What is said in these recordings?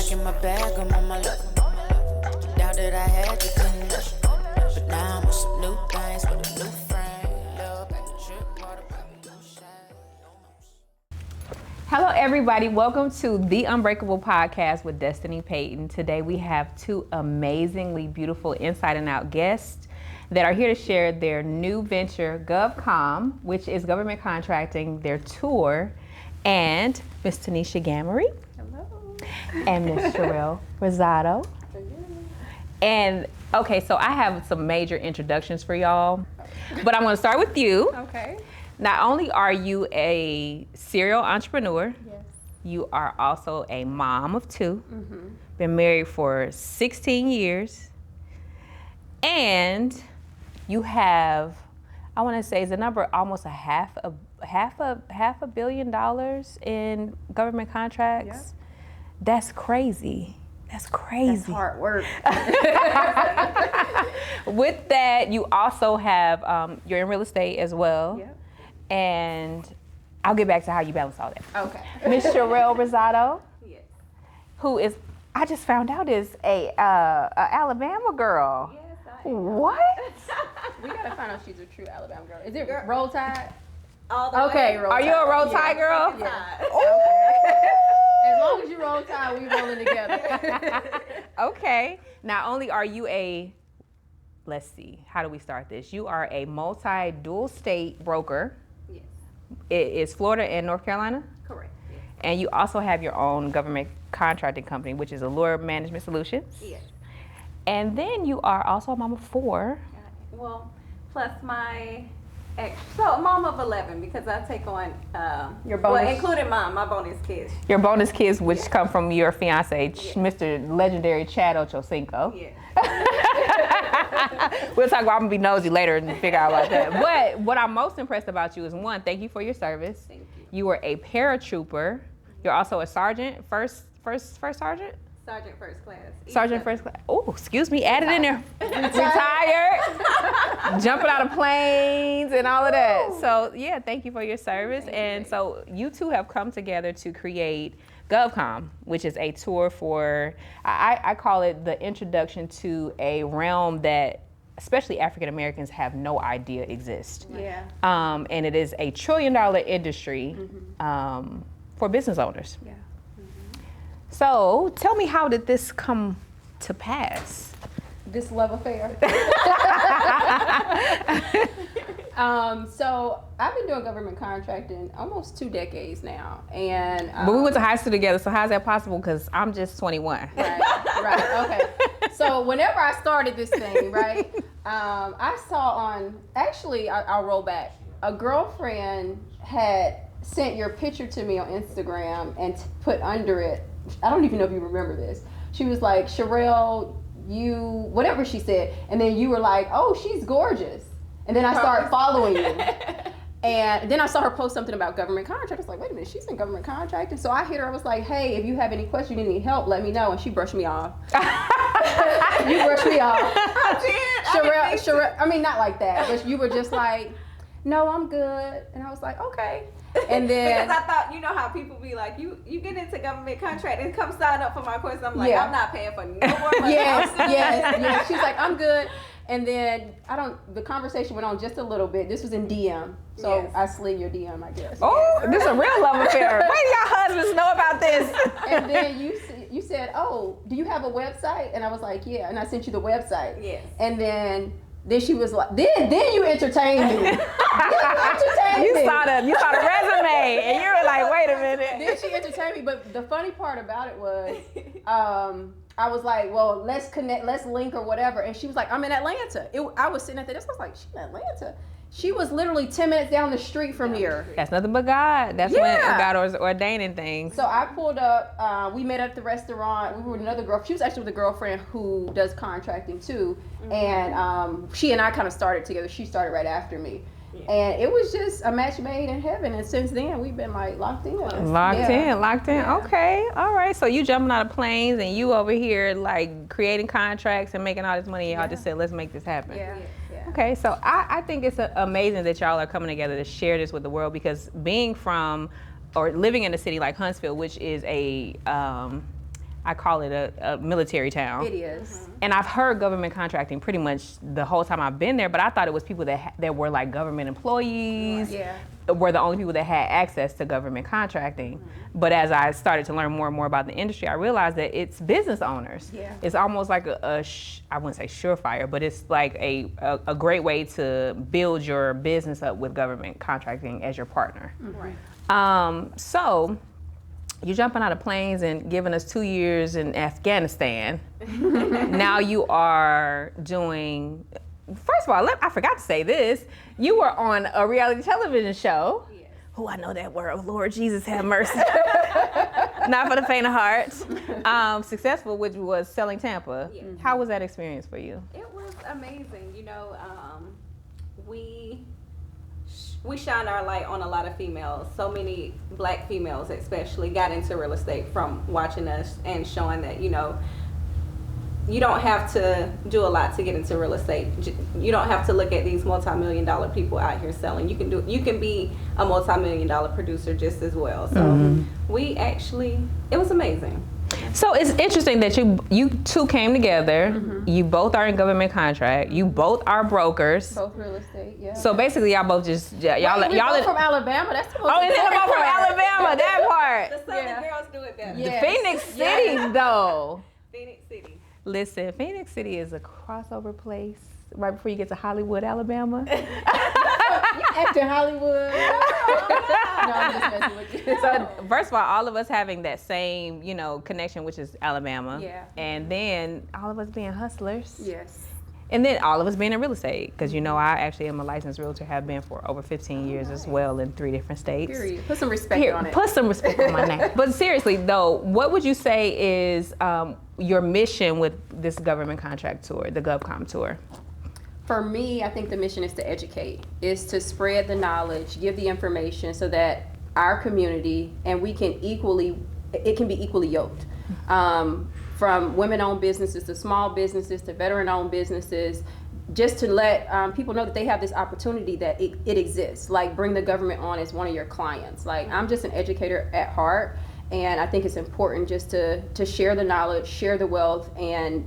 back in my bag, I'm on my luck. Doubt that I had you couldn't touch. But now I'm with some new things with a new frame. Love back the trip, water back the new shade. Hello, everybody. Welcome to the Unbreakable Podcast with Destiny Payton. Today we have two amazingly beautiful inside and out guests that are here to share their new venture, GovCon, which is government contracting, their tour, and Miss Tanisha Gamory. Hello. And Miss Sharelle Rosado. And okay, so I have some major introductions for y'all, but I'm going to start with you. Okay. Not only are you a serial entrepreneur, Yes. you are also a mom of two, Mm-hmm. been married for 16 years, and you have, I want to say, is the number almost a half a $500 million in government contracts? Yep. That's crazy. That's crazy. That's hard work. With that, you also have, you're in real estate as well. Yep. And I'll get back to how you balance all that. Okay. Miss Sharelle Rozado, Yes. who is, I just found out is a Alabama girl. Yes, I am. What? We gotta find out she's a true Alabama girl. Is it Roll Tide? All the Okay, way. Roll Are Tide. you a Roll Tide Yeah. girl? Yeah. Ooh. As long as you Roll Tide, we rolling together. Okay. Not only are you let's see, how do we start this? You are a multi-dual state broker. Yes. It is Florida and North Carolina. Correct. Yes. And you also have your own government contracting company, which is Allure Management Solutions. Yes. And then you are also a mom of 4. Well, plus my so a mom of 11 because I take on Your bonus. well, including my bonus kids. Your bonus kids, which come from your fiancé, Mr. Legendary Chad Ochocinco. Yeah. We'll talk about, I'm gonna be nosy later and figure out about that. But what I'm most impressed about you is, one, thank you for your service. Thank you. You were a paratrooper. You're also a sergeant, first sergeant? Sergeant first class. Sergeant first class. Oh, excuse me, add it in there. Retired. Jumping out of planes and all of that. So yeah, thank you for your service. And so you two have come together to create GovCon, which is a tour for, I call it the introduction to a realm that especially African Americans have no idea exists. Yeah. And it is $1 trillion industry for business owners. Yeah. So tell me, how did this come to pass? This love affair. So I've been doing government contracting almost 2 decades now, and But we went to high school together, so how's that possible? Because I'm just 21. Right, okay. So whenever I started this thing, right, I saw I'll roll back. A girlfriend had sent your picture to me on Instagram and put under it, I don't even know if you remember this. She was like, Sharelle, whatever she said, and then you were like, oh, she's gorgeous. And then I started following you. And then I saw her post something about government contract. I was like, wait a minute, she's in government contracting. So I hit her, I was like, hey, if you have any questions, you need any help, let me know. And she brushed me off. You brushed me off. I did. Sharelle, I mean, not like that, but you were just like, no, I'm good. And I was like, okay. And then because I thought, you know how people be like, you get into government contract and come sign up for my course. I'm like, Yeah. I'm not paying for no more money. yes. She's like, I'm good. And then the conversation went on just a little bit. This was in DM. So Yes. I slid your DM, I guess. Oh, this is a real love affair. Wait till y'all husbands know about this. And then you said, oh, do you have a website? And I was like, yeah. And I sent you the website. Yes. And then she was like, then you entertained me. You saw the resume, and you were like, wait a minute. Then she entertained me. But the funny part about it was, I was like, well, let's connect, let's link or whatever. And she was like, I'm in Atlanta. I was sitting at the desk. I was like, she's in Atlanta. She was literally 10 minutes down the street from here. That's nothing but God. That's when God was ordaining things. So I pulled up, we met at the restaurant. We were with another girl. She was actually with a girlfriend who does contracting too. Mm-hmm. And she and I kind of started together. She started right after me. Yeah. And it was just a match made in heaven. And since then, we've been like locked in. Locked in. Yeah. Okay. All right. So you jumping out of planes and you over here like creating contracts and making all this money. Y'all just said, let's make this happen. Yeah. Okay, so I think it's amazing that y'all are coming together to share this with the world, because being from or living in a city like Huntsville, which is a I call it a military town. It is. And I've heard government contracting pretty much the whole time I've been there, but I thought it was people that were like government employees. Yeah. Were the only people that had access to government contracting. But as I started to learn more and more about the industry, I realized that it's business owners. Yeah. It's almost like I wouldn't say surefire, but it's like a great way to build your business up with government contracting as your partner. Right. So you're jumping out of planes and giving us 2 years in Afghanistan. Now you are doing, first of all, I forgot to say this. You were on a reality television show. Yes. Oh, I know that word. Lord Jesus, have mercy. Not for the faint of heart. Successful, which was Selling Tampa. Yes. How was that experience for you? It was amazing. We shine our light on a lot of females. So many black females especially got into real estate from watching us and showing that, you don't have to do a lot to get into real estate. You don't have to look at these multi-million-dollar people out here selling. You can be a multi-million-dollar producer just as well. So it was amazing. So it's interesting that you two came together. You both are in government contract. You both are brokers. Both real estate, yeah. So basically, y'all both just We're both from Alabama. That's the most Oh, and then important I'm from part. Alabama. That part. The Southern girls do it better. Yeah. Phoenix City, though. Phoenix City. Listen, Phoenix City is a crossover place right before you get to Hollywood, Alabama. Acting Hollywood. No, I'm just messing with you. So first of all of us having that same, connection, which is Alabama. Yeah. And then all of us being hustlers. Yes. And then all of us being in real estate, because I actually am a licensed realtor, have been for over 15 years as well in 3 different states. Period. Put some respect on it. Put some respect on my name. But seriously though, what would you say is your mission with this government contract tour, the GovCon tour? For me, I think the mission is to educate, is to spread the knowledge, give the information so that our community and it can be equally yoked. From women-owned businesses to small businesses to veteran-owned businesses, just to let people know that they have this opportunity, that it exists. Like, bring the government on as one of your clients. Like, I'm just an educator at heart, and I think it's important just to share the knowledge, share the wealth, and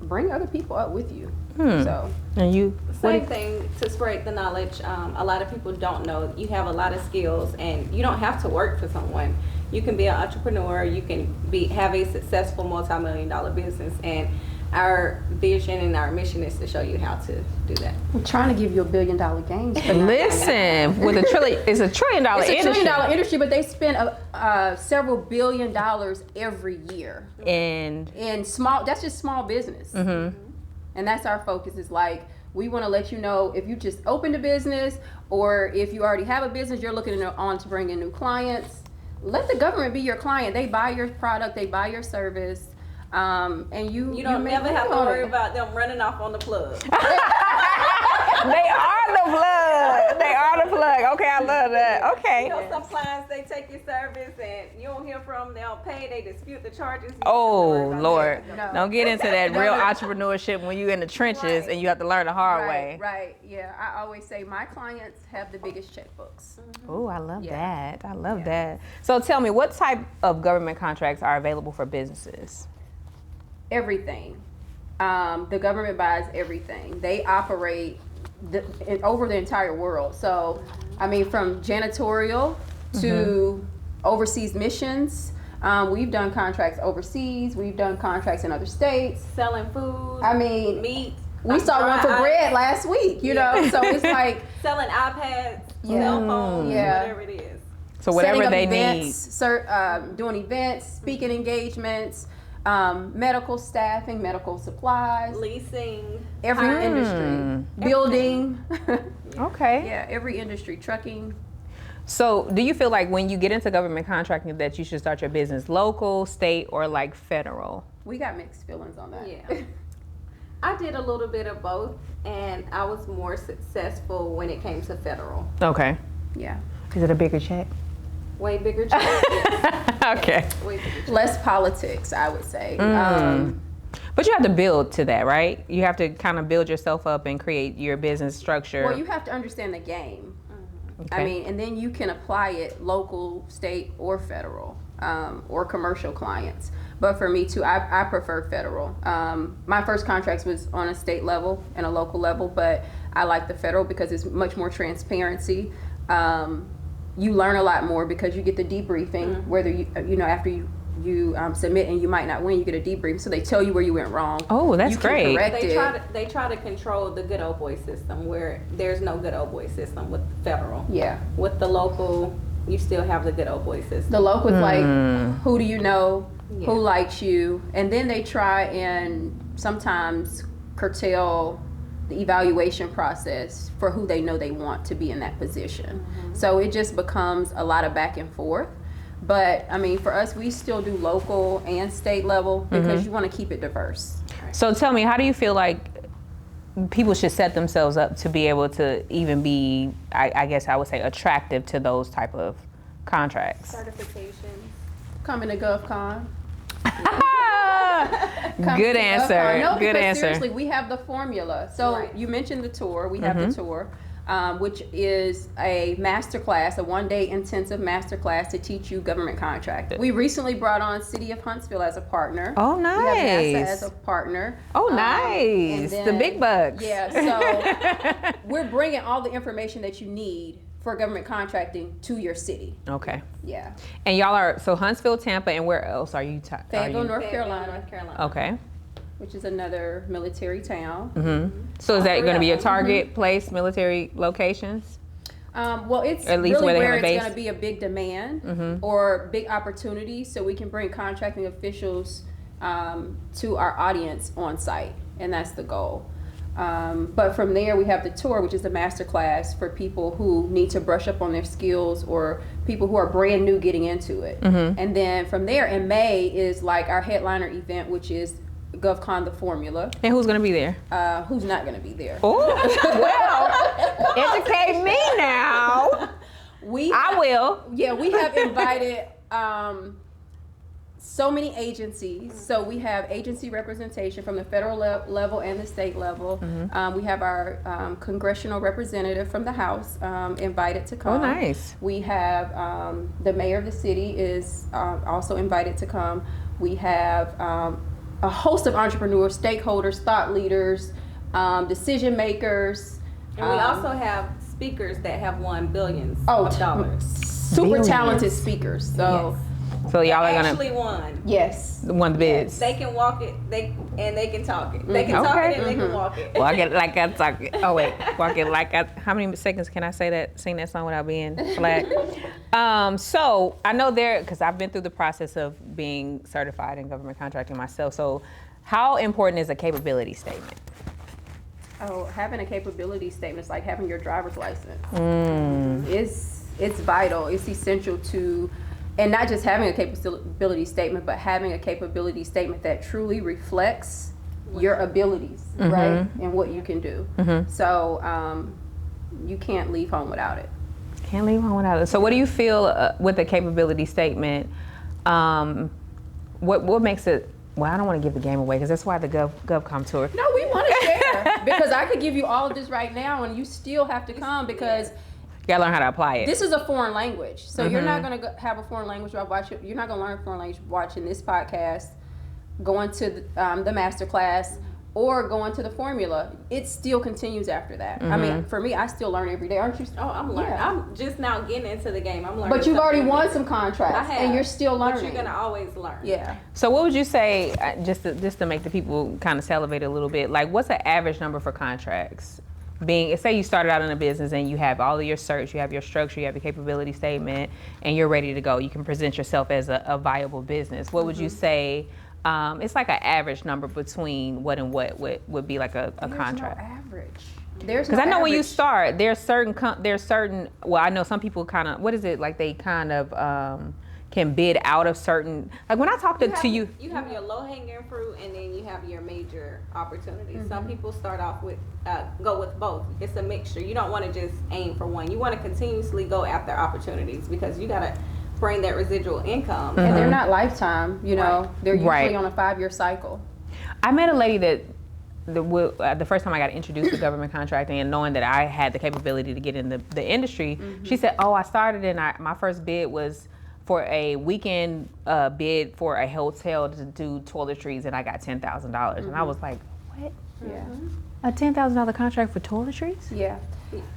bring other people up with you. So. And you? Same thing, to spread the knowledge. A lot of people don't know you have a lot of skills, and you don't have to work for someone. You can be an entrepreneur. You can have a successful multi-million-dollar business, and our vision and our mission is to show you how to do that. I'm trying to give you $1 billion gains. Listen, with it's $1 trillion industry. It's $1 trillion industry, but they spend several $1 billion every year. And small, that's just small business. And that's our focus, is like, we want to let you know if you just opened a business, or if you already have a business, you're looking on to bring in new clients. Let the government be your client. They buy your product, they buy your service, and you don't make never have to money on worry it. about them running off on the plug. They are the plug. They are the plug. Okay, I love that. Okay. Some clients, they take your service and you don't hear from them, they don't pay, they dispute the charges. Oh, Lord. No. Don't get into that real entrepreneurship when you're in the trenches and you have to learn the hard way. Right, yeah. I always say my clients have the biggest checkbooks. Oh, I love Yeah. that. I love that. So tell me, what type of government contracts are available for businesses? Everything. The government buys everything. They operate over the entire world. So, I mean, from janitorial to overseas missions. We've done contracts overseas. We've done contracts in other states. Selling food, I mean, meat. we saw one for bread last week, you know? So it's like selling iPads, cell phones, whatever it is. So whatever they need. Doing events, speaking engagements, medical staffing, medical supplies, Leasing. every industry, building. Okay. Yeah, every industry, trucking. So do you feel like when you get into government contracting that you should start your business local, state, or like federal? We got mixed feelings on that. Yeah. I did a little bit of both, and I was more successful when it came to federal. Okay. Yeah. Is it a bigger check? Way bigger check. Okay. Way bigger check. Less politics, I would say. But you have to build to that, right? You have to kind of build yourself up and create your business structure. Well, you have to understand the game. Okay. I mean, and then you can apply it local, state, or federal, or commercial clients. But for me too, I prefer federal. My first contracts was on a state level and a local level, but I like the federal because it's much more transparency. You learn a lot more because you get the debriefing, whether after you submit and you might not win, you get a debrief, so they tell you where you went wrong. Oh, that's great. They try to control the good old boy system where there's no good old boy system with the federal. Yeah. With the local, you still have the good old boy system. The local is like, who do you know, who likes you, and then they try and sometimes curtail the evaluation process for who they know they want to be in that position. So it just becomes a lot of back and forth. But I mean, for us, we still do local and state level because you want to keep it diverse. So tell me, how do you feel like people should set themselves up to be able to even be, I guess I would say, attractive to those type of contracts? Certifications. Coming to GovCon. Good answer. No, good answer. Seriously, we have the formula. So you mentioned the tour. We have the tour, which is a masterclass, a one-day intensive masterclass to teach you government contracting. We recently brought on City of Huntsville as a partner. Oh, We have NASA nice. as a partner. Oh, nice. and The big bucks. Yeah, so we're bringing all the information that you need for government contracting to your city. Okay. Yeah. And y'all are, so Huntsville, Tampa, and where else are you? Fayetteville, North Fayetteville, Carolina, North Carolina. Okay. which is another military town. So is that going to be a target place, military locations? Well, it's Or at least really where they have where a it's base? going to be a big demand or big opportunity, so we can bring contracting officials to our audience on site, and that's the goal. But from there, we have the tour, which is the master class for people who need to brush up on their skills or people who are brand new getting into it. And then from there, in May is like our headliner event, which is GovCon the Formula. And who's going to be there? Who's not going to be there? Oh, well, educate me now. I will. Yeah, we have invited so many agencies. So we have agency representation from the federal level and the state level. We have our congressional representative from the House invited to come. Oh, nice. We have the mayor of the city is also invited to come. We have a host of entrepreneurs, stakeholders, thought leaders, decision makers. And we also have speakers that have won billions of dollars. Super Billions. talented speakers. So So y'all are Actually going won. yes. to won the bids. They can walk it. They can talk it. They can talk it and they can walk it. Walk it like I talk it. Oh wait, walk it like I. How many seconds can I say that? Sing that song without being flagged? So I know because I've been through the process of being certified in government contracting myself. So how important is a capability statement? Oh, having a capability statement is like having your driver's license. It's vital. It's essential to, and not just having a capability statement, but having a capability statement that truly reflects your abilities, right, and what you can do. So you can't leave home without it. Can't leave home without it. So what do you feel with the capability statement? What makes it? Well, I don't want to give the game away because that's why the GovCon tour. No, we want to share because I could give you all of this right now, and you still have to come because. You gotta learn how to apply it. This is a foreign language, so you're not going to have a foreign language while watching. You're not going to learn a foreign language watching this podcast, going to the master class, or going to the formula. It still continues after that. I mean, for me, I still learn every day. Aren't you? Oh, I'm learning. Yeah. I'm just now getting into the game. I'm learning. But you've already something won new. some contracts, I have, and you're still learning. But you're gonna always learn. Yeah. So what would you say, just to make the people kind of salivate a little bit, like what's the average number for contracts? Say you started out in a business and you have all of your certs, you have your structure, you have your capability statement, and you're ready to go. You can present yourself as a viable business. What would you say? It's like an average number between what and what would be like a contract. There's no average. There's Because no I know when you average. start, there's certain. Well, I know some people kind of. What is it like? They kind of can bid out of certain. Like when I talk to you. You have your low hanging fruit, and then you have your major opportunities. Some people start off with go with both. It's a mixture. You don't want to just aim for one. You want to continuously go after opportunities because you gotta bring that residual income. And they're not lifetime. You know, they're usually Right. on a 5-year cycle. I met a lady that the first time I got introduced to government contracting and knowing that I had the capability to get in the industry, she said, "Oh, I started and my first bid was for a weekend bid for a hotel to do toiletries, and I got $10,000, and I was like, what? Yeah. A $10,000 contract for toiletries? Yeah.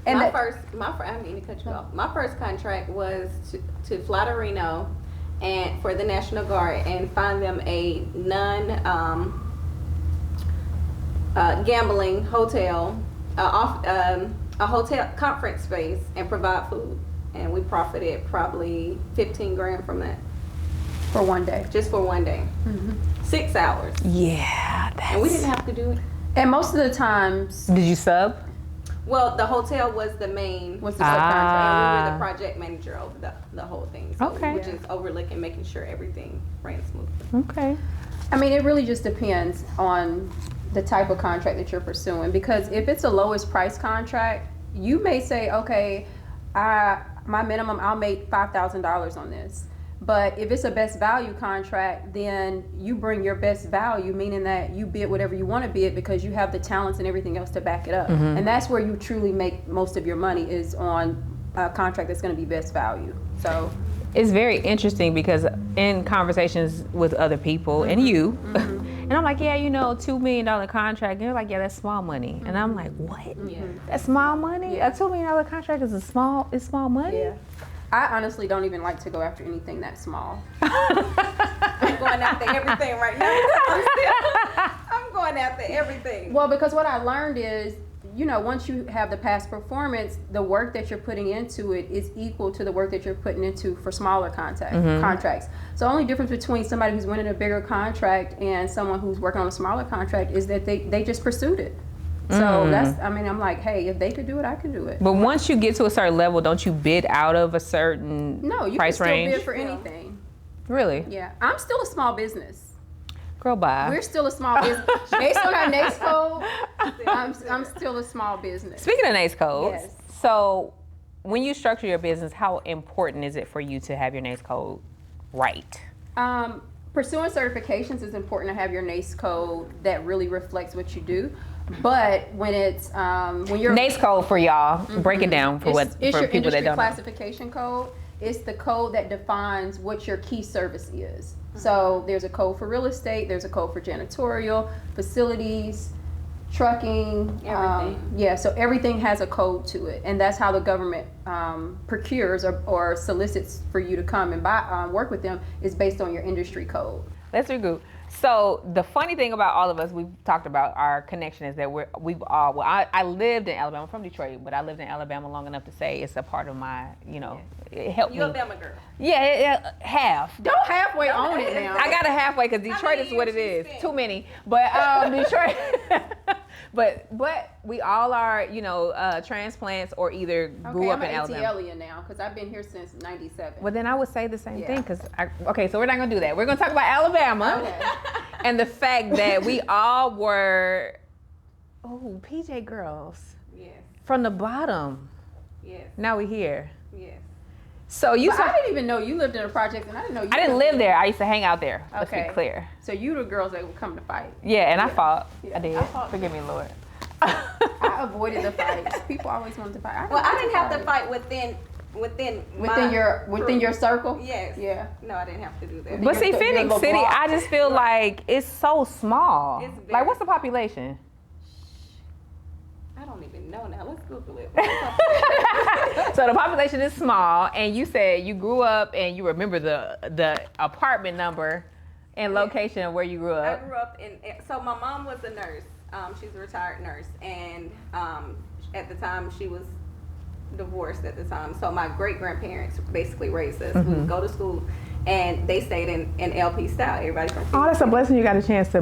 And I didn't mean to cut you off. My first contract was to fly to Reno and for the National Guard and find them a gambling hotel, a hotel conference space, and provide food. And we profited probably $15,000 from that. For one day. Just for one day. 6 hours. Yeah. And we didn't have to do it. And most of the times, Did you sub? Well, the hotel was the main. was the And subcontract. we were the project manager over the whole thing. So Okay. we were just overlooking, making sure everything ran smoothly. Okay. I mean, it really just depends on the type of contract that you're pursuing. Because if it's a lowest price contract, you may say, okay, my minimum, I'll make $5,000 on this. But if it's a best value contract, then you bring your best value, meaning that you bid whatever you want to bid because you have the talents and everything else to back it up. And that's where you truly make most of your money, is on a contract that's going to be best value. So It's very interesting because in conversations with other people and you, and I'm like, yeah, $2 million contract. And they're like, yeah, that's small money. And I'm like, what? Yeah. That's small money? Yeah. A $2 million contract is small money? yeah, I honestly don't even like to go after anything that small. I'm going after everything right now. I'm going after everything. Well, because what I learned is, once you have the past performance, the work that you're putting into it is equal to the work that you're putting into for smaller contracts. So the only difference between somebody who's winning a bigger contract and someone who's working on a smaller contract is that they just pursued it. So I'm like, hey, if they could do it, I can do it. But once you get to a certain level, don't you bid out of a certain No, you price can still range? bid for anything. Really? Yeah, I'm still a small business. Girl, bye. We're still a small business. Based on our NAICS code, I'm still a small business. Speaking of NAICS codes, Yes. so when you structure your business, how important is it for you to have your NAICS code right? Pursuing certifications is important to have your NAICS code that really reflects what you do. But when it's when you're NAICS code for y'all, break it down for it's for your people that industry don't know. classification code. It's the code that defines what your key service is. So there's a code for real estate, there's a code for janitorial, facilities, trucking, Everything. so everything has a code to it, and that's how the government procures or solicits for you to come and buy work with them, is based on your industry code. Let's regroup. So the funny thing about all of us, we've talked about our connection, is that I lived in Alabama. I'm from Detroit, but I lived in Alabama long enough to say it's a part of my, it helped You're a me. Bama girl. Yeah, half. Don't halfway own it now. I got a halfway because Detroit many is what it years is. you spent? Too many. But Detroit. but we all are, transplants or either grew up I'm in an Alabama. ATLian now because I've been here since '97. Well, then I would say the same Yeah. thing because so we're not gonna do that. We're gonna talk about Alabama Okay. and the fact that we all were, PJ girls Yes. from the bottom. Yes. Now we here. Yes. So you But saw, I didn't even know you lived in a project, and I didn't know you. I didn't lived live there. I used to hang out there. Let's Okay. be clear. So you the girls that would come to fight. Yeah, and I fought. Yeah, I did. I fought Forgive me, Lord. I avoided the fights. People always wanted to fight. Well, I didn't have to fight within within your circle. Yes. Yeah. No, I didn't have to do that. Within But see, your Phoenix little City, block. I just feel like it's so small. It's very Like, what's the population? I don't even know now. Let's Google it. So the population is small, and you said you grew up and you remember the apartment number and location of where you grew I up. grew up so my mom was a nurse. She's a retired nurse, and at the time she was divorced at the time. So my great grandparents basically raised us. We would go to school, and they stayed in LP style. Everybody from Oh, that's a blessing. You got a chance to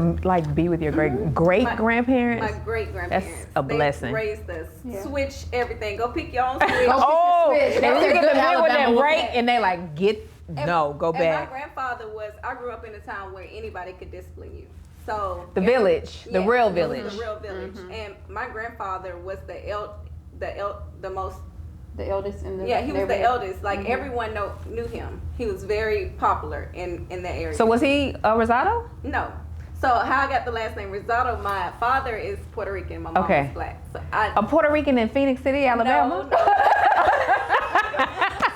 be with your great grandparents. My great grandparents. That's a blessing. They raised us. Yeah. Switch everything. Go pick your own switch. Oh, Switch. they That's a look at good the middle with that Alabama break, look. and they like go And back. my grandfather I grew up in a town where anybody could discipline you. So The village, the Yes, real it was village. the real village. And my grandfather was the most. The eldest in the Yeah, he was the neighborhood. eldest. Like everyone knew him. He was very popular in that area. So was he a Rosado? No. So how I got the last name Rozado? My father is Puerto Rican. My mom Okay. is black. So A Puerto Rican in Phoenix City, Alabama? No.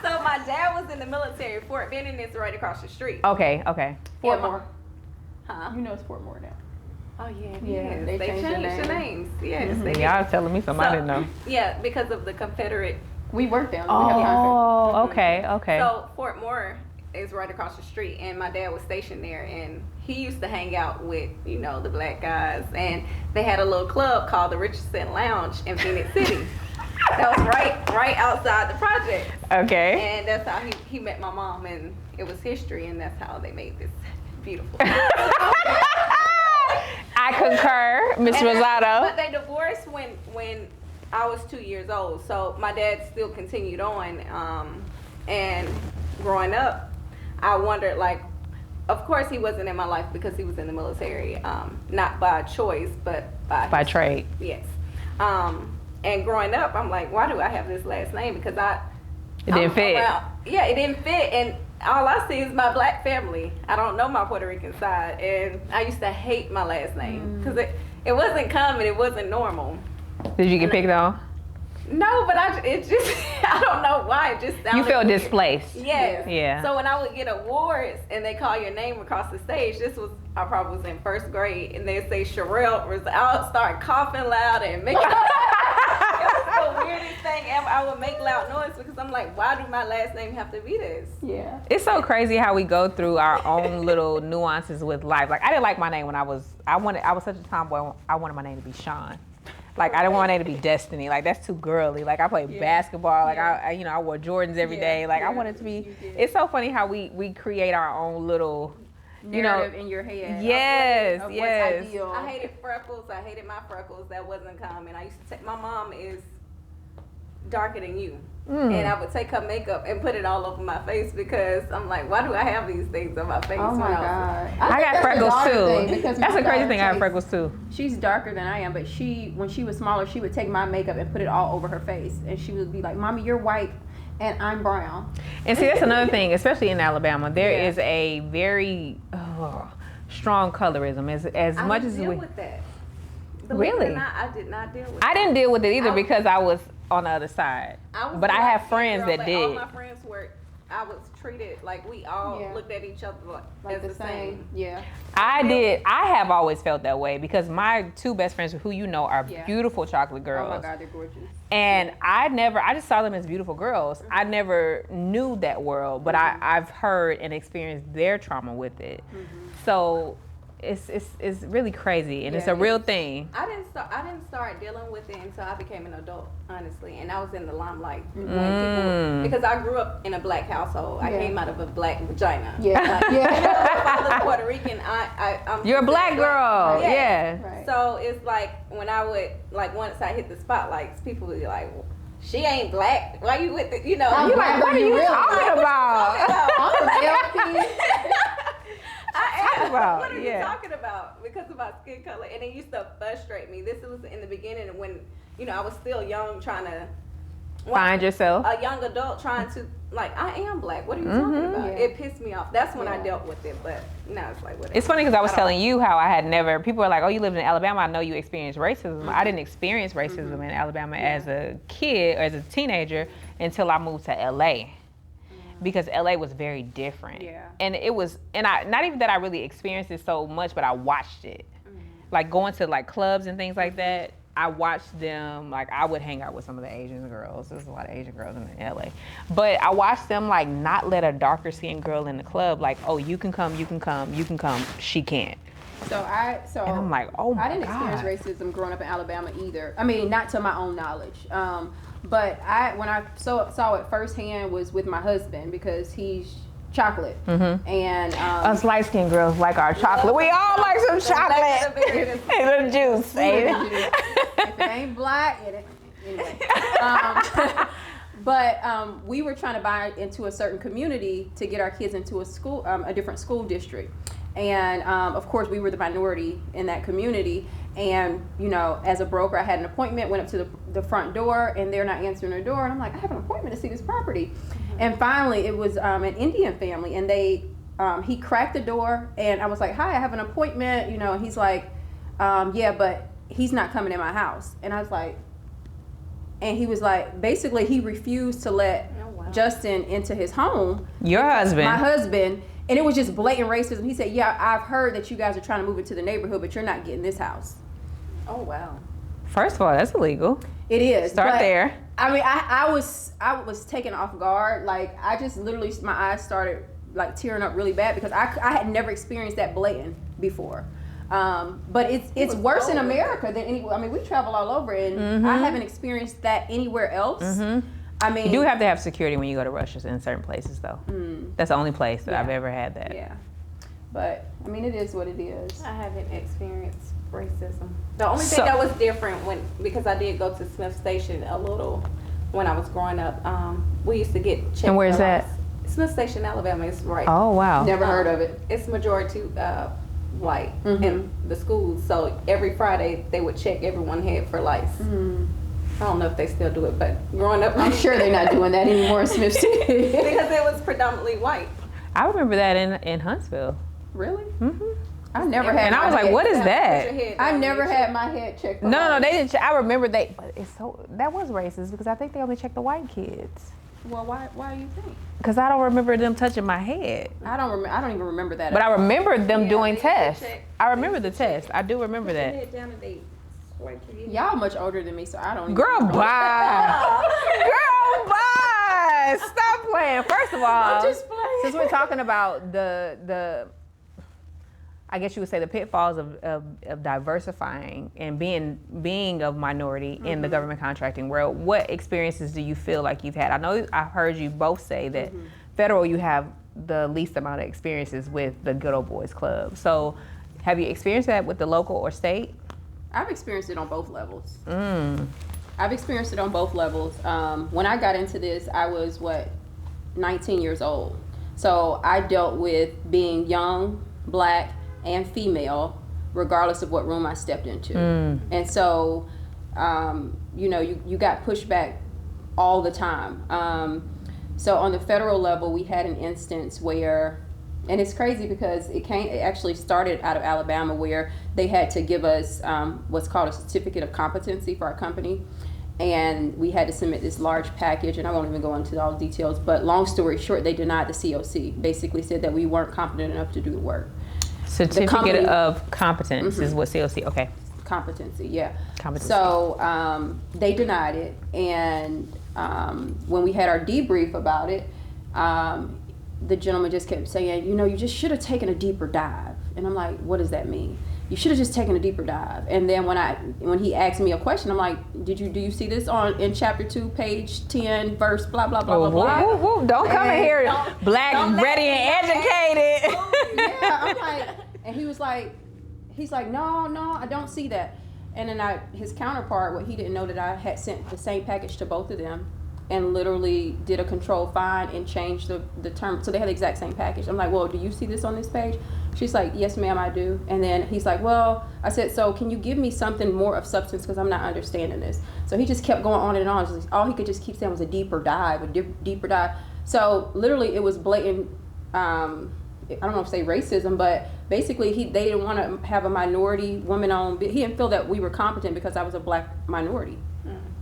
So my dad was in the military. Fort Benning is right across the street. Okay. Fort Moore. Huh? You know it's Fort Moore now. Oh yeah, Yeah, they changed the names. Yes, they did. Y'all telling me something I didn't know. Yeah, because of the Confederate. We worked down. Oh, okay. So Fort Moore is right across the street, and my dad was stationed there, and he used to hang out with, you know, the black guys, and they had a little club called the Richardson Lounge in Phoenix City. That was right outside the project. Okay. And that's how he met my mom, and it was history, and that's how they made this beautiful. I concur, Miss Rosado. But they divorced when I was 2 years old, so my dad still continued on. And growing up, I wondered, like, of course he wasn't in my life because he was in the military, not by choice, but by trade. Yes. And growing up, I'm like, why do I have this last name? Because it didn't fit. Yeah, it didn't fit, and all I see is my black family. I don't know my Puerto Rican side, and I used to hate my last name because it wasn't common, it wasn't normal. Did you get picked on? No, but it just I don't know why, it just sounded You felt weird. displaced. Yes. Yeah. So when I would get awards and they call your name across the stage, I probably was in first grade, and they say Sharelle, I would start coughing loud and making it was the weirdest thing ever. I would make loud noise because I'm like, why do my last name have to be this? Yeah. It's so crazy how we go through our own little nuances with life. Like, I didn't like my name when I was such a tomboy. I wanted my name to be Sean. Like, I didn't want my name to be Destiny. Like, that's too girly. Like, I played basketball. Like, I wore Jordans every day. Like, I wanted to be. It's so funny how we create our own little narrative in your head. Yes, of yes. What's ideal. I hated freckles. I hated my freckles. That wasn't common. I used to take, my mom is darker than you. And I would take her makeup and put it all over my face because I'm like, why do I have these things on my face? Oh my God. I got freckles too. That's That's a crazy thing. I have freckles too. She's darker than I am, but when she was smaller, she would take my makeup and put it all over her face. And she would be like, Mommy, you're white and I'm brown. And see, that's another thing, especially in Alabama. There is a very strong colorism. As much as we. With that. Really? I did not deal with it. I didn't deal with it either because I was on the other side. But I have friends that did. All my friends I was treated like we all looked at each other like as the same. Yeah. I have always felt that way because my two best friends, who you know, are beautiful chocolate girls. Oh my God, they're gorgeous. And I just saw them as beautiful girls. I never knew that world, but I've heard and experienced their trauma with it. So it's really crazy, and it's a real thing. I didn't start dealing with it until I became an adult, honestly, and I was in the limelight when people, because I grew up in a black household. I came out of a black vagina. Yeah, my father's Puerto Rican. I'm You're a black girl. Right. Yeah. Right. So it's like when I would once I hit the spotlights, people would be like, she ain't black. Why you with it? You know, You're like, what are you talking about? I'm LP. What are you talking about? Because of my skin color. And it used to frustrate me. This was in the beginning when, I was still young, trying to find yourself. A young adult trying to, I am black. What are you talking about? Yeah. It pissed me off. That's when I dealt with it. But now it's like, whatever. It's funny because I was telling you how I had never, people are like, oh, you lived in Alabama. I know you experienced racism. I didn't experience racism in Alabama as a kid or as a teenager until I moved to LA. Because LA was very different. Yeah. And it was, and not even that I really experienced it so much, but I watched it. Like going to clubs and things like that, I watched them, I would hang out with some of the Asian girls. There's a lot of Asian girls in LA. But I watched them not let a darker skinned girl in the club, oh, you can come, she can't. So and I'm like, oh my God. I didn't experience racism growing up in Alabama either. I mean, not to my own knowledge. But when I saw it firsthand was with my husband because he's chocolate. And us light skinned girls like our chocolate. We all like some chocolate. A little juice. If it ain't black, anyway. But we were trying to buy into a certain community to get our kids into a school, a different school district. And of course, we were the minority in that community. And, as a broker, I had an appointment, went up to the front door, and they're not answering the door. And I'm like, I have an appointment to see this property. And finally, it was an Indian family. And he cracked the door, and I was like, hi, I have an appointment, and he's like, yeah, but he's not coming in my house. And I was like, and he was like, basically, he refused to let Justin into his home. Your husband. My husband. And it was just blatant racism. He said, yeah, I've heard that you guys are trying to move into the neighborhood, but you're not getting this house. Oh, wow. First of all, that's illegal. It is. Start there. I mean, I was taken off guard. Like, I just literally, my eyes started like tearing up really bad because I had never experienced that blatant before. But it's worse in America than anywhere. I mean, we travel all over, and I haven't experienced that anywhere else. I mean, You do have to have security when you go to Russia in certain places, though. That's the only place that I've ever had that. Yeah. But, I mean, it is what it is. I haven't experienced racism. The only thing that was different because I did go to Smith Station a little when I was growing up. We used to get checked. And where's that? Smith Station, Alabama is right. Oh, wow. Never heard of it. It's majority white in the schools. So every Friday they would check everyone's head for lice. I don't know if they still do it, but growing up, I'm sure they're not doing that anymore in Smith City. because it was predominantly white. I remember that in Huntsville. Really? I never had. And I was like, what is that? I never had my head checked. No, they didn't. I remember but that was racist because I think they only checked the white kids. Well, why do you think? Because I don't remember them touching my head. I don't even remember that. But I remember them doing they tests. check- I remember the test. I do remember that. Head down and they swipe your head. Y'all much older than me, so I don't. Girl, even bye. Girl, bye. Stop playing. First of all, I'm just playing. since we're talking about the I guess you would say the pitfalls of diversifying and being of minority in the government contracting world, what experiences do you feel like you've had? I know I've heard you both say that federal you have the least amount of experiences with the Good Old Boys Club. So have you experienced that with the local or state? I've experienced it on both levels. I've experienced it on both levels. When I got into this, I was 19 years old. So I dealt with being young, black, and female, regardless of what room I stepped into. And so, you got pushback all the time. So on the federal level, we had an instance where, and it's crazy because it actually started out of Alabama, where they had to give us what's called a certificate of competency for our company. And we had to submit this large package, and I won't even go into all the details, but long story short, they denied the COC, basically said that we weren't competent enough to do the work. Certificate of competence is what COC, okay. Competency, yeah. Competency. So they denied it, and when we had our debrief about it, the gentleman just kept saying, you just should have taken a deeper dive. And I'm like, what does that mean? You should have just taken a deeper dive. And then when he asked me a question, I'm like, do you see this in chapter 2, page 10, verse blah blah blah blah blah? Woo. Don't come in here black, ready, and educated. Yeah, I'm like, and he's like, no, I don't see that. And then his counterpart, what he didn't know that I had sent the same package to both of them, and literally did a control find and changed the term, so they had the exact same package. I'm like, well, do you see this on this page? She's like, yes, ma'am, I do. And then he's like, well, I said, so can you give me something more of substance, because I'm not understanding this. So he just kept going on and on. All he could just keep saying was a deeper dive. So literally it was blatant, I don't know if say racism, but basically they didn't want to have a minority woman on. He didn't feel that we were competent because I was a black minority.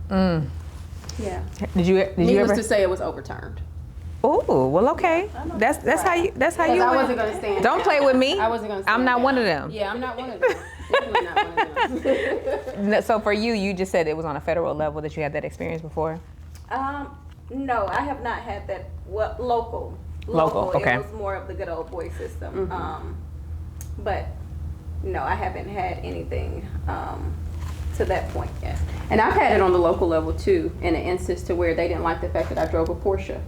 Yeah. Did you Needless ever? to say, it was overturned. Oh, well, okay. That's how you. I wasn't gonna stand. Don't play with me. I wasn't gonna. Stand I'm not down. one of them. Yeah, I'm not one of them. Definitely not one of them. So for you just said it was on a federal level that you had that experience before. No, I have not had that. Well, local. Okay. It was more of the Good Old Boy system. But no, I haven't had anything to that point yet. And I've had it on the local level too, in an instance to where they didn't like the fact that I drove a Porsche.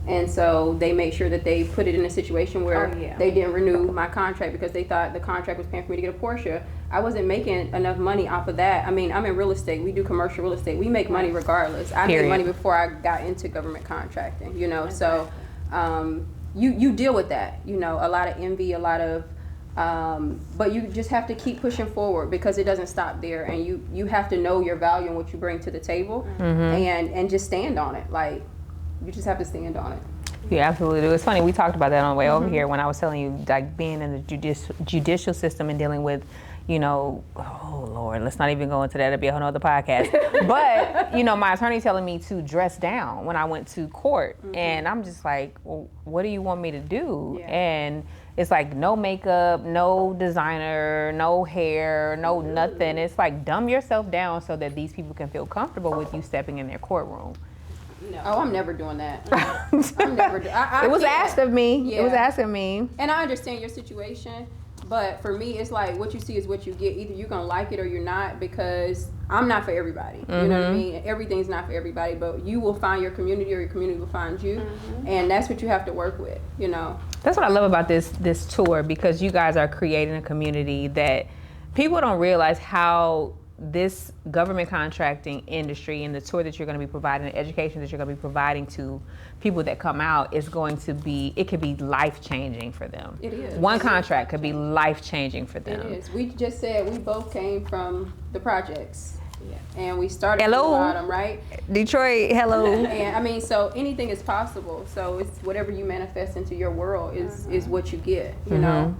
And so they made sure that they put it in a situation where they didn't renew my contract because they thought the contract was paying for me to get a Porsche. I wasn't making enough money off of that. I mean, I'm in real estate. We do commercial real estate. We make money regardless. I made money before I got into government contracting, So you deal with that, a lot of envy, a lot of, but you just have to keep pushing forward because it doesn't stop there. And you have to know your value and what you bring to the table and just stand on it. Like, you just have to stand on it. You absolutely do. It's funny, we talked about that on the way over here when I was telling you, like, being in the judicial system and dealing with, you know, oh Lord, let's not even go into that. It'll be a whole nother podcast. But, you know, my attorney telling me to dress down when I went to court. And I'm just like, well, what do you want me to do? Yeah. And it's like no makeup, no designer, no hair, no nothing. It's like dumb yourself down so that these people can feel comfortable with you stepping in their courtroom. No. Oh, I'm never doing that. I'm never doing It was asked of me. Yeah. It was asked of me. And I understand your situation, but for me, it's like what you see is what you get. Either you're gonna like it or you're not, because I'm not for everybody. You know what I mean? Everything's not for everybody, but you will find your community or your community will find you, and that's what you have to work with. You know. That's what I love about this tour, because you guys are creating a community that people don't realize how this government contracting industry and the tour that you're going to be providing, the education that you're going to be providing to people that come out is going to be, it could be life-changing for them. It is. One contract could be life-changing for them. It is. We just said we both came from the projects, and we started Hello. from the bottom, right? Detroit, hello. And I mean, so anything is possible. So it's whatever you manifest into your world is what you get. You know,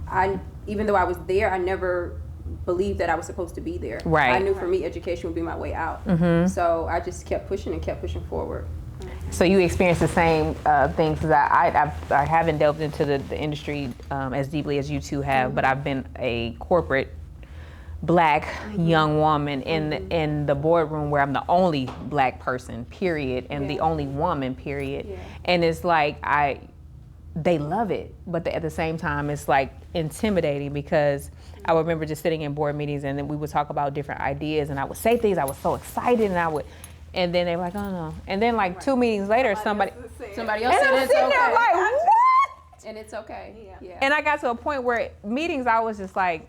even though I was there, I never believed that I was supposed to be there. Right. I knew for me, education would be my way out. So I just kept pushing and kept pushing forward. So you experienced the same things, because I haven't delved into the industry as deeply as you two have, but I've been a corporate Black young woman in the boardroom where I'm the only Black person, period, and the only woman, period. And it's like they love it, but at the same time, it's like intimidating, because I remember just sitting in board meetings and then we would talk about different ideas, and I would say things, I was so excited, and then they were like, oh no. And then like 2 meetings later, somebody else and said I'm it's sitting okay. there like, what? And it's okay. Yeah. And I got to a point where meetings, I was just like,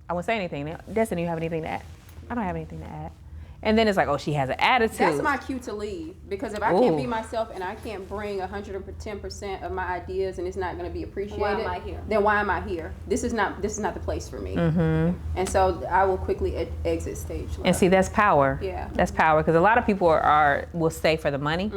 I wouldn't say anything. Destiny, you have anything to add? I don't have anything to add. And then it's like, oh, she has an attitude. That's my cue to leave, because if I can't be myself and I can't bring 110% of my ideas and it's not going to be appreciated, Why am I here? then why am I here? This is not the place for me. And so I will quickly exit stage left. And see, that's power. Yeah. That's power, because a lot of people will stay for the money,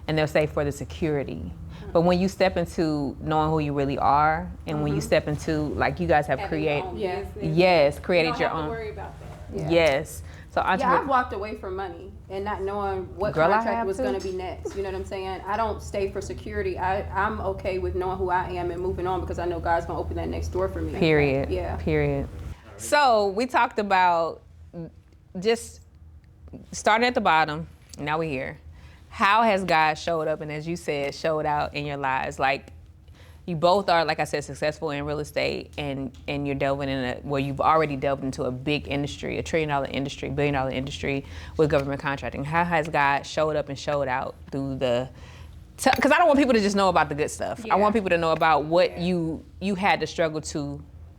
and they'll stay for the security. But when you step into knowing who you really are, and when you step into, like you guys have created, created your Don't have to own. worry about that. Yeah. Yes. So I've walked away from money and not knowing what Girl, I contract have was too. going to be next. You know what I'm saying? I don't stay for security. I'm okay with knowing who I am and moving on, because I know God's going to open that next door for me. Period. Yeah. Period. So we talked about just starting at the bottom. Now we're here. How has God showed up, and as you said, showed out in your lives? Like, you both are, like I said, successful in real estate, and you're delving you've already delved into a big industry, $1 trillion industry, $1 billion industry with government contracting. How has God showed up and showed out through because I don't want people to just know about the good stuff. I want people to know about what you had to struggle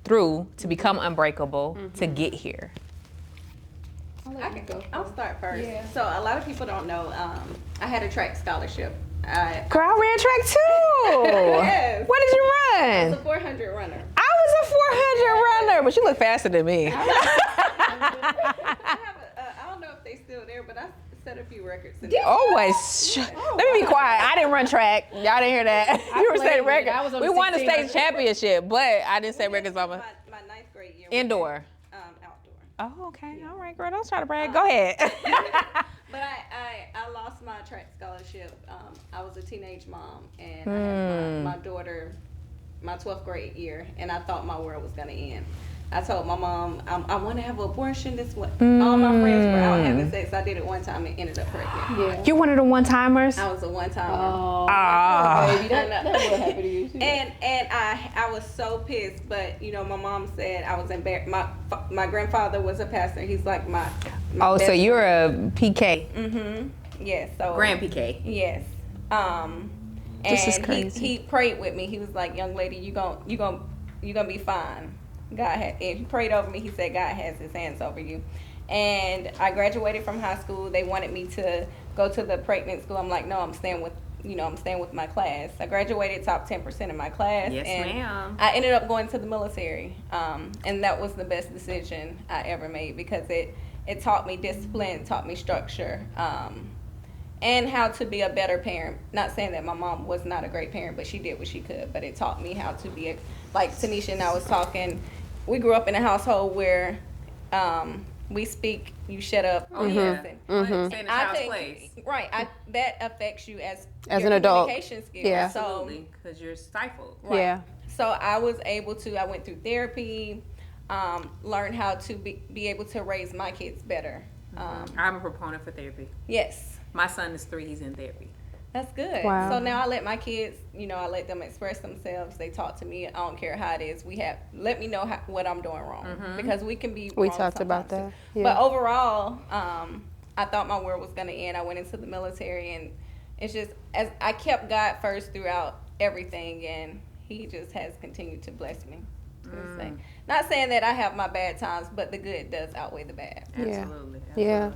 through to become unbreakable to get here. I'll start first. Yeah. So a lot of people don't know, I had a track scholarship. Girl, I ran track too. Yes. What did you I run? was a 400 runner. I was a 400 runner, but you look faster than me. I don't know if they still there, but I set a few records. Always. Let me be quiet. I didn't run track. Y'all didn't hear that. You were setting played with it. I was records. on We the won the 1600. state championship, but I didn't set records on my ninth grade year. indoor. Outdoor. Oh, okay. All right, girl. Don't try to brag. Go ahead. But I lost my track scholarship. I was a teenage mom, and I had my daughter, my 12th grade year, and I thought my world was going to end. I told my mom, I want to have an abortion. This one. All my friends were out having sex. I did it one time and ended up pregnant. Yeah. You're one of the one-timers? I was a one-timer. Ah. Baby, that will happen to you too. And I was so pissed, but you know, my mom said I was embarrassed. My grandfather was a pastor. He's like my Oh, best so you're friend. a PK. Yes. So Grand PK. Yes. This is And crazy. he prayed with me. He was like, "Young lady, you gonna be fine." And he prayed over me. He said, "God has His hands over you." And I graduated from high school. They wanted me to go to the pregnant school. I'm like, "No, I'm staying with my class." I graduated top 10% in my class. Yes, and ma'am. I ended up going to the military, and that was the best decision I ever made, because it taught me discipline, taught me structure, and how to be a better parent. Not saying that my mom was not a great parent, but she did what she could. But it taught me how to be like Tanisha and I was talking. we grew up in a household where we speak, you shut up. Oh yeah. Mhm. Stay in the child's place. Right, that affects you as An your adult. communication skills. Yeah. So, Absolutely, because you're stifled. right. Yeah. So I was able to. I went through therapy, learned how to be able to raise my kids better. I'm a proponent for therapy. Yes. My son is 3. He's in therapy. That's good. Wow. So now I let my kids, I let them express themselves. They talk to me. I don't care how it is. Let me know what I'm doing wrong, because we can be. We wrong talked about sometimes, that. too. Yeah. But overall, I thought my world was going to end. I went into the military, and it's just as I kept God first throughout everything, and He just has continued to bless me. Not saying that I have my bad times, but the good does outweigh the bad. Absolutely. Yeah.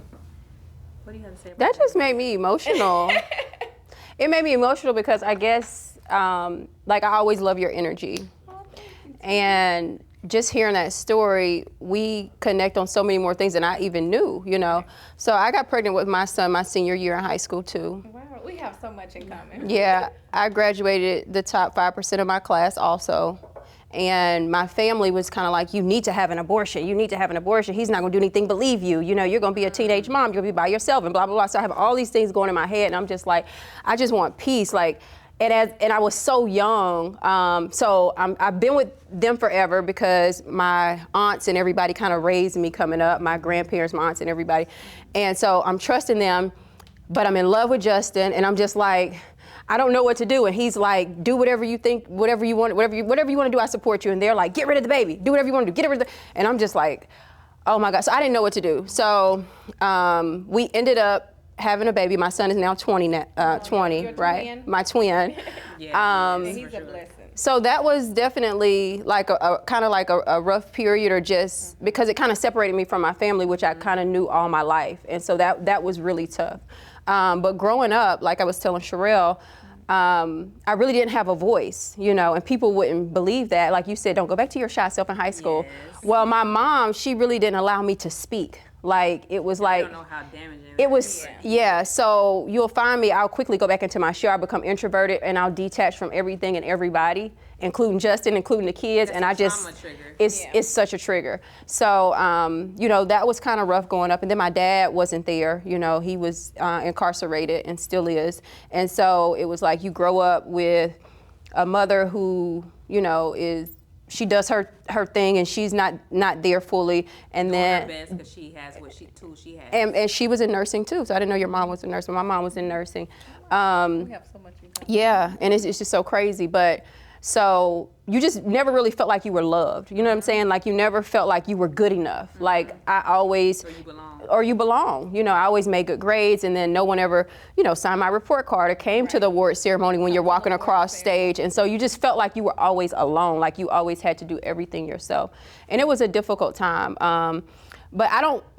What do you have to say about That just made me emotional. It made me emotional because I guess, like, I always love your energy. And just hearing that story, we connect on so many more things than I even knew, So I got pregnant with my son my senior year in high school, too. Wow, we have so much in common. Yeah, I graduated the top 5% of my class also. And my family was kind of like, you need to have an abortion. You need to have an abortion. He's not going to do anything but leave you. You're going to be a teenage mom. You're going to be by yourself and blah, blah, blah. So I have all these things going in my head. And I'm just like, I just want peace. Like, and I was so young. So I've been with them forever because my aunts and everybody kind of raised me coming up, my grandparents, my aunts and everybody. And so I'm trusting them, but I'm in love with Justin. And I'm just like, I don't know what to do. And he's like, do whatever you think, whatever you want to do, I support you. And they're like, get rid of the baby. Do whatever you want to do. Get rid of the, and I'm just like, oh my God. So I didn't know what to do. So we ended up having a baby. My son is now 20, Your right? twin? My twin. He's a blessing. So that was definitely like a kind of like a rough period, or just because it kind of separated me from my family, which I kind of knew all my life. And so that was really tough. But growing up, like I was telling Sharelle, I really didn't have a voice, and people wouldn't believe that. Like you said, don't go back to your shy self in high school. Yes. Well, my mom, she really didn't allow me to speak. Like, it was like, I don't know how damaging it was, yeah. So you'll find me, I'll quickly go back into my shell. I'll become introverted and I'll detach from everything and everybody, including Justin, including the kids. That's and a I just, trauma trigger. it's such a trigger. So, that was kind of rough growing up. And then my dad wasn't there, he was incarcerated and still is. And so it was like, you grow up with a mother who, she does her thing and she's not there fully, and Doing then her best because she has what she has. and she was in nursing too, so I didn't know your mom was a nurse, but my mom was in nursing. We have so much in common. Yeah, and it's just so crazy, but so you just never really felt like you were loved. You know what I'm saying? Like, you never felt like you were good enough. Like, I always, or you belong. I always made good grades, and then no one ever, signed my report card or came to the award ceremony when you're walking across stage. And so you just felt like you were always alone, like you always had to do everything yourself. And it was a difficult time. But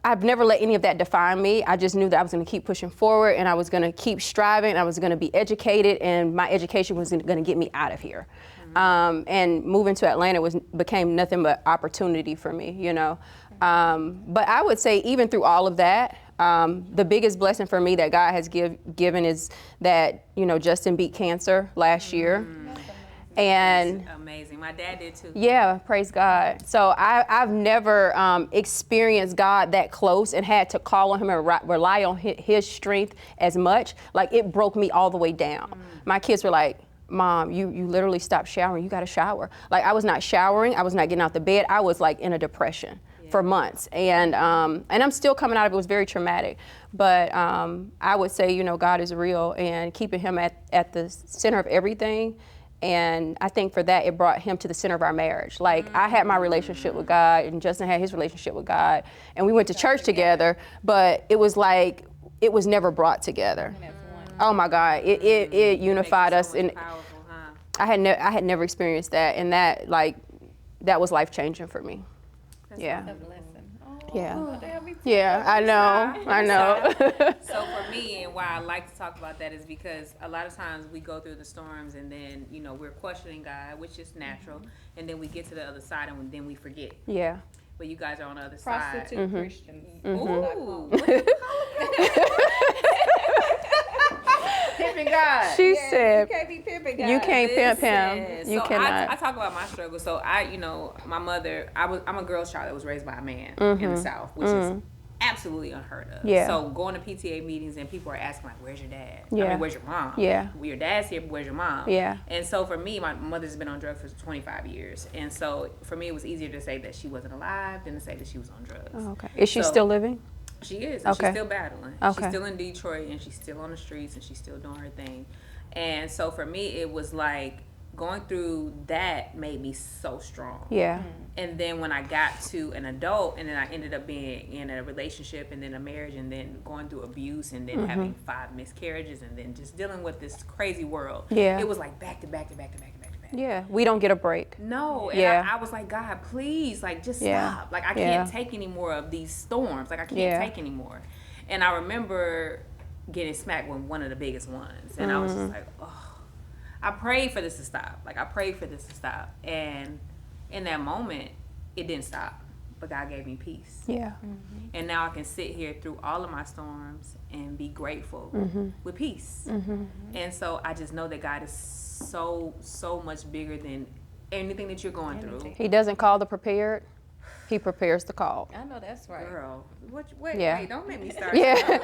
I've never let any of that define me. I just knew that I was gonna keep pushing forward, and I was gonna keep striving, I was gonna be educated, and my education was gonna get me out of here. And moving to Atlanta became nothing but opportunity for me, But I would say even through all of that, the biggest blessing for me that God has given is that, Justin beat cancer last year. And That's amazing. My dad did too. yeah, praise God. So I've never experienced God that close and had to call on him and rely on his strength as much. Like, it broke me all the way down. My kids were like, Mom, you literally stopped showering. You got to shower. Like, I was not showering. I was not getting out the bed. I was like in a depression for months. And I'm still coming out of it. It was very traumatic. But I would say, God is real, and keeping him at the center of everything. And I think for that, it brought him to the center of our marriage. Like, I had my relationship with God, and Justin had his relationship with God, and we went to church together, but it was like, it was never brought together. Oh my God, it unified us. And Powerful, huh? I had never experienced that, and that was life-changing for me. Yeah. Yeah. Yeah, I know. So for me, and why I like to talk about that is because a lot of times we go through the storms, and then, we're questioning God, which is natural, and then we get to the other side, and then we forget. Yeah. But you guys are on the other side. Prostitute Christians. Ooh. Typical pimping God. She said, You can't be pimping God. you can't pimp him. Listen, You so cannot. I talk about my struggle. So my mother, I'm a girl's child that was raised by a man in the South, which is absolutely unheard of. Yeah. So going to PTA meetings and people are asking like, where's your dad? Yeah. I mean, where's your mom? Yeah. Well, your dad's here, but where's your mom? Yeah. And so for me, my mother's been on drugs for 25 years. And so for me, it was easier to say that she wasn't alive than to say that she was on drugs. Oh, okay. Is she So- still living? She is. And Okay. She's still battling. Okay. She's still in Detroit and she's still on the streets and she's still doing her thing. And so for me, it was like going through that made me so strong. Yeah. And then when I got to an adult and then I ended up being in a relationship and then a marriage and then going through abuse and then having 5 miscarriages and then just dealing with this crazy world. Yeah. It was like back to back to back to back to back to back. Yeah. We don't get a break. No, and Yeah. I was like, God, please, like, just Yeah. stop. Like, I Yeah. can't take any more of these storms. Like, I can't Yeah. take anymore. And I remember getting smacked with one of the biggest ones. And I was just like, oh, I prayed for this to stop. Like, I prayed for this to stop. And in that moment, it didn't stop. But God gave me peace. Yeah. And now I can sit here through all of my storms and be grateful with peace. And so I just know that God is so much bigger than anything that you're going through. He doesn't call the prepared. He prepares the call. I know that's right. Girl, wait, Yeah. don't make me start. Yeah. shouting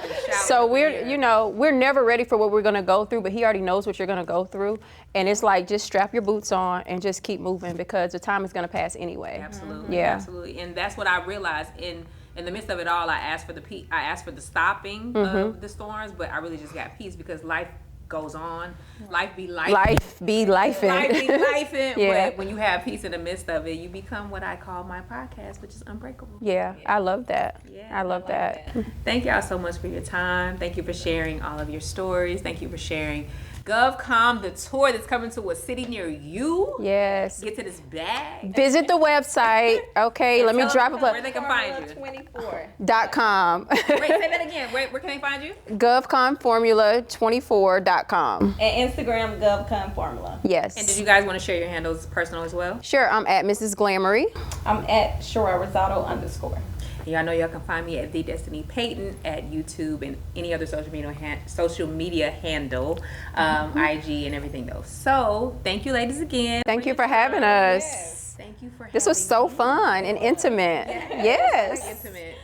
So up in we're, here. we're never ready for what we're going to go through, but he already knows what you're going to go through. And it's like, just strap your boots on and just keep moving because the time is going to pass anyway. Absolutely, Yeah. absolutely, and that's what I realized in the midst of it all. I asked for the stopping of the storms, but I really just got peace because life goes on. Life be life. Life be life. Life be life. Yeah. But when you have peace in the midst of it, you become what I call my podcast, which is Unbreakable. Yeah, I love that. Yeah, I love that. Thank y'all so much for your time. Thank you for sharing all of your stories. Thank you for sharing GovCon, the tour that's coming to a city near you. Yes. Get to this bag. Visit the website. Okay, let me Tell drop them a where they can find you. 24. .com. Wait, say that again. Where can they find you? GovConFormula24.com. And Instagram, GovCon Formula. Yes. And did you guys want to share your handles personal as well? Sure, I'm at Mrs. Glamory. I'm at Sharelle Rosado _. Y'all know y'all can find me at the Destiny Payton at YouTube and any other social media handle, IG and everything else. So thank you, ladies, again. Thank you for having us. Thank you for This was having so me. fun and intimate. Yes. Intimate.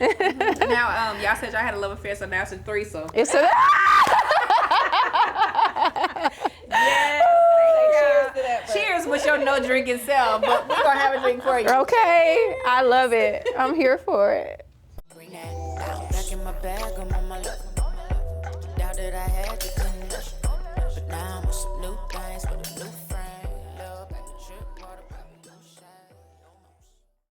Now, y'all said y'all had a love affair, so now it's a threesome. It's a Yes. Cheers to that. Cheers with your no drinking self, but we're gonna have a drink for you. Okay, I love it. I'm here for it. Bring that down. Back in my bag, I'm on my luck. Doubt that I had to finish. But now I'm with some new things with a